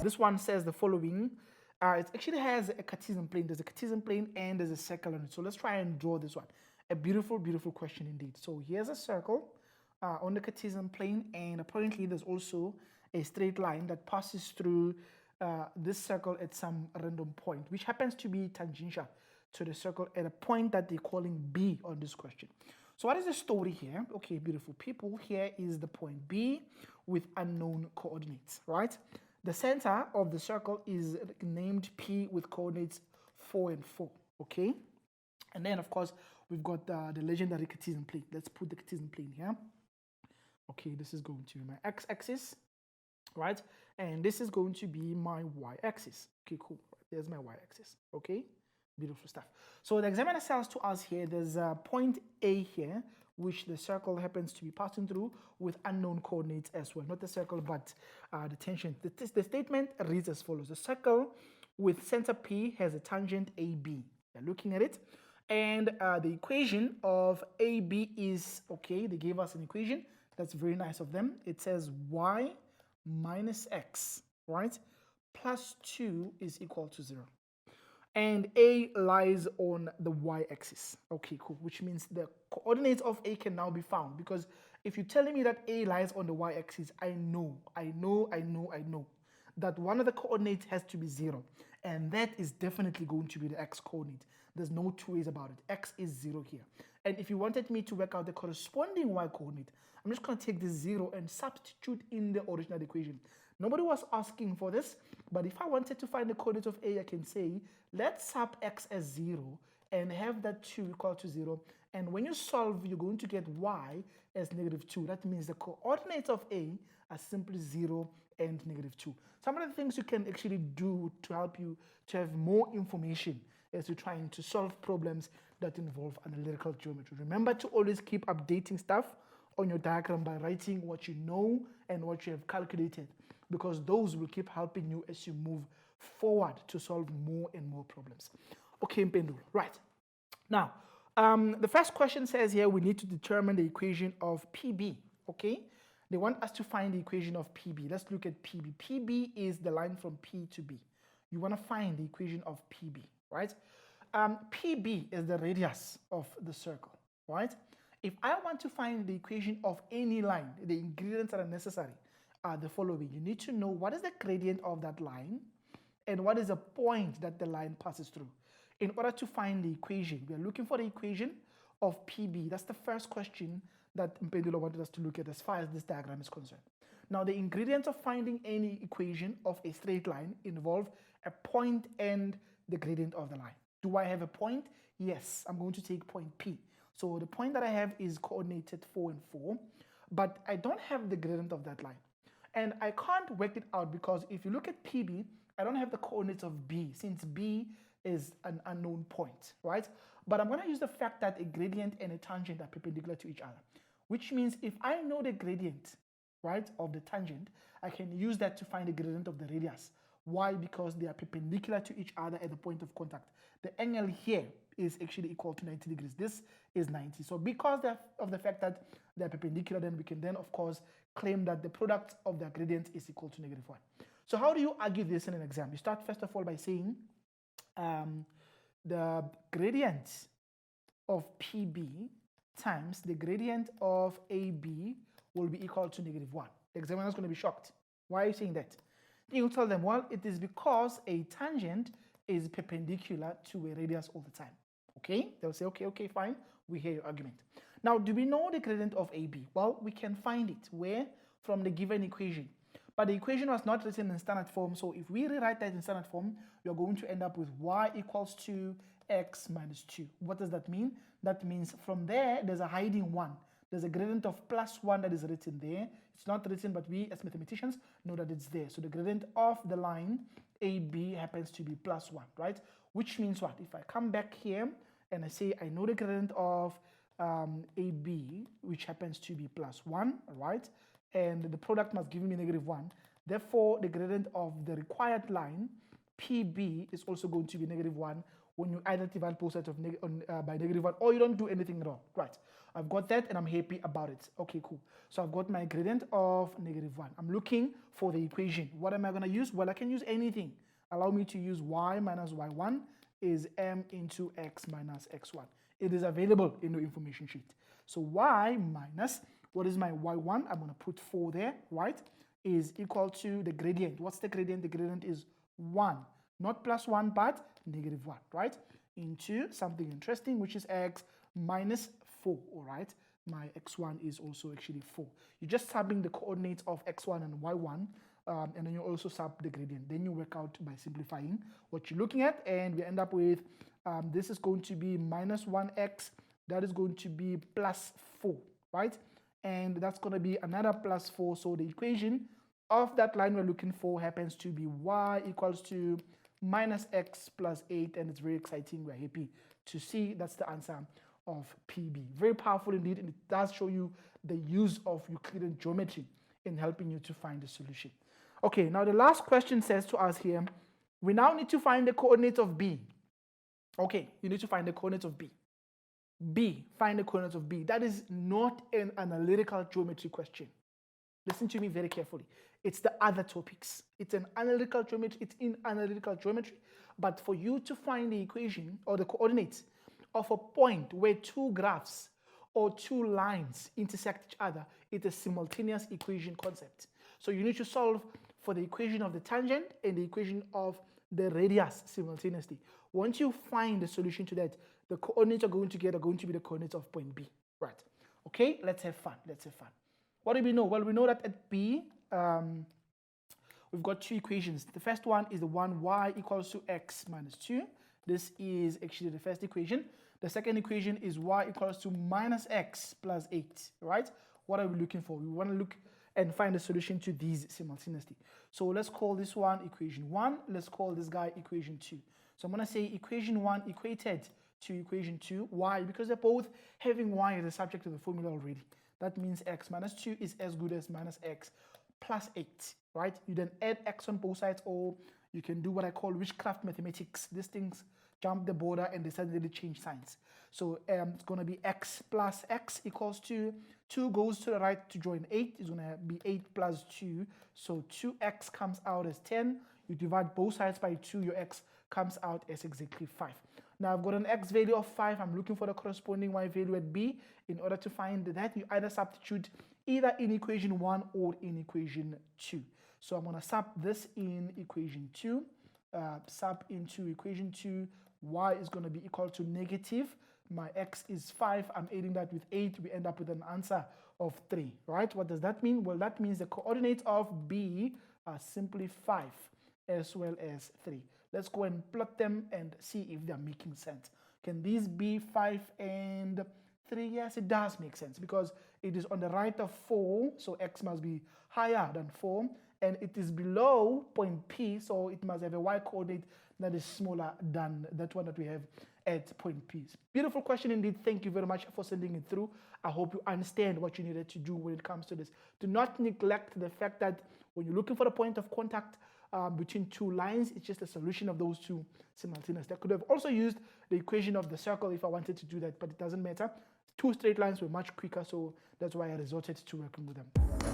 this one says the following. It actually has a Cartesian plane. There's a Cartesian plane and there's a circle on it. So let's try and draw this one. A beautiful, beautiful question indeed. So here's a circle on the Cartesian plane, and apparently there's also a straight line that passes through this circle at some random point, which happens to be tangential to the circle at a point that they're calling B on this question. So what is the story here? Okay, beautiful people, here is the point B with unknown coordinates, right? The center of the circle is named P with coordinates 4 and 4, okay? And then, of course, we've got the legendary Cartesian plane. Let's put the Cartesian plane here. Okay, this is going to be my x-axis, right? And this is going to be my y-axis. Okay, cool. There's my y-axis, okay? Beautiful stuff. So the examiner says to us here, there's a point A here, which the circle happens to be passing through with unknown coordinates as well. Not the circle, but the tangent. The statement reads as follows. The circle with center P has a tangent AB. They're looking at it. And the equation of AB is, okay, they gave us an equation. That's very nice of them. It says y minus x, right, plus 2 is equal to 0. And A lies on the y-axis. Okay, cool. Which means the coordinates of A can now be found, because if you're telling me that A lies on the y-axis, I know that one of the coordinates has to be 0. And that is definitely going to be the x coordinate. There's no two ways about it. X is 0 here. And if you wanted me to work out the corresponding y coordinate, I'm just going to take this 0 and substitute in the original equation. Nobody was asking for this, but if I wanted to find the coordinate of A, I can say, let's sub x as 0 and have that 2 equal to 0. And when you solve, you're going to get y as -2. That means the coordinates of A are simply 0 and -2. Some of the things you can actually do to help you to have more information as you're trying to solve problems that involve analytical geometry. Remember to always keep updating stuff on your diagram by writing what you know and what you have calculated, because those will keep helping you as you move forward to solve more and more problems. Okay, Mpendulo, right. Now, the first question says here we need to determine the equation of PB, okay? They want us to find the equation of PB. Let's look at PB. PB is the line from P to B. You want to find the equation of PB, right? PB is the radius of the circle, right? If I want to find the equation of any line, the ingredients that are necessary are the following. You need to know what is the gradient of that line and what is the point that the line passes through. In order to find the equation, we are looking for the equation of PB. That's the first question that Mpendulo wanted us to look at as far as this diagram is concerned. Now, the ingredients of finding any equation of a straight line involve a point and the gradient of the line. Do I have a point? Yes, I'm going to take point P. So the point that I have is coordinated 4 and 4, but I don't have the gradient of that line. And I can't work it out because if you look at PB, I don't have the coordinates of B, since B is an unknown point, right? But I'm going to use the fact that a gradient and a tangent are perpendicular to each other, which means if I know the gradient, right, of the tangent, I can use that to find the gradient of the radius. Why? Because they are perpendicular to each other at the point of contact. The angle here is actually equal to 90 degrees. This is 90. So because of the fact that they're perpendicular, then we can then, of course, claim that the product of their gradient is equal to -1. So how do you argue this in an exam? You start first of all by saying the gradient of PB times the gradient of AB will be equal to -1. The examiner is going to be shocked. Why are you saying that? Then you tell them, well, it is because a tangent is perpendicular to a radius all the time. Okay? They'll say, okay, fine. We hear your argument. Now, do we know the gradient of AB? Well, we can find it. Where? From the given equation. But the equation was not written in standard form, so if we rewrite that in standard form, you're going to end up with y equals to x minus 2. What does that mean? That means from there, there's a hiding 1. There's a gradient of +1 that is written there. It's not written, but we as mathematicians know that it's there. So the gradient of the line AB happens to be +1, right? Which means what? If I come back here and I say I know the gradient of AB, which happens to be +1, right? And the product must give me -1. Therefore, the gradient of the required line, PB, is also going to be -1, when you either divide both sides of by -1, or you don't do anything at all. Right, I've got that and I'm happy about it. Okay, cool. So I've got my gradient of -1. I'm looking for the equation. What am I going to use? Well, I can use anything. Allow me to use y minus y1 is m into x minus x1. It is available in the information sheet. So y minus, what is my y1? I'm going to put 4 there, right? Is equal to the gradient. What's the gradient? The gradient is 1. Not +1, but -1, right? Into something interesting, which is x minus 4, all right? My x1 is also actually 4. You're just subbing the coordinates of x1 and y1, and then you also sub the gradient. Then you work out by simplifying what you're looking at, and we end up with, this is going to be minus 1x, that is going to be +4, right? And that's going to be another +4, so the equation of that line we're looking for happens to be y equals to minus x plus 8, and it's very exciting. We're happy to see that's the answer of PB. Very powerful indeed, and it does show you the use of Euclidean geometry in helping you to find the solution. Okay, now the last question says to us here, we now need to find the coordinates of B. Okay, you need to find the coordinates of B. Find the coordinates of B. That is not an analytical geometry question. Listen to me very carefully. It's the other topics. It's an analytical geometry. It's in analytical geometry. But for you to find the equation or the coordinates of a point where two graphs or two lines intersect each other, it's a simultaneous equation concept. So you need to solve for the equation of the tangent and the equation of the radius simultaneously. Once you find the solution to that, the coordinates are going to be the coordinates of point B. Right. Okay, let's have fun. What do we know? Well, we know that at B, we've got two equations. The first one is the one y equals to x minus 2. This is actually the first equation. The second equation is y equals to minus x plus 8, right? What are we looking for? We want to look and find a solution to these simultaneously. So let's call this one equation 1. Let's call this guy equation 2. So I'm going to say equation 1 equated to equation 2. Why? Because they're both having y as a subject of the formula already. That means x minus 2 is as good as minus x plus 8, right? You then add x on both sides, or you can do what I call witchcraft mathematics. These things jump the border and they suddenly change signs. So it's going to be x plus x equals to 2 goes to the right to join 8. It's going to be 8 plus 2. So 2x comes out as 10. You divide both sides by 2, your x comes out as exactly 5. Now I've got an x value of 5. I'm looking for the corresponding y value at B. In order to find that, you either substitute either in equation 1 or in equation 2. So I'm going to sub this in equation 2. Sub into equation 2. Y is going to be equal to negative. My x is 5. I'm adding that with 8. We end up with an answer of 3. Right? What does that mean? Well, that means the coordinates of B are simply 5 as well as 3. Let's go and plot them and see if they're making sense. Can these be 5 and 3? Yes, it does make sense because it is on the right of 4, so x must be higher than 4, and it is below point P, so it must have a y coordinate that is smaller than that one that we have at point P. Beautiful question indeed. Thank you very much for sending it through. I hope you understand what you needed to do when it comes to this. Do not neglect the fact that when you're looking for a point of contact between two lines, it's just a solution of those two simultaneous. I could have also used the equation of the circle if I wanted to do that, but it doesn't matter. Two straight lines were much quicker, so that's why I resorted to working with them.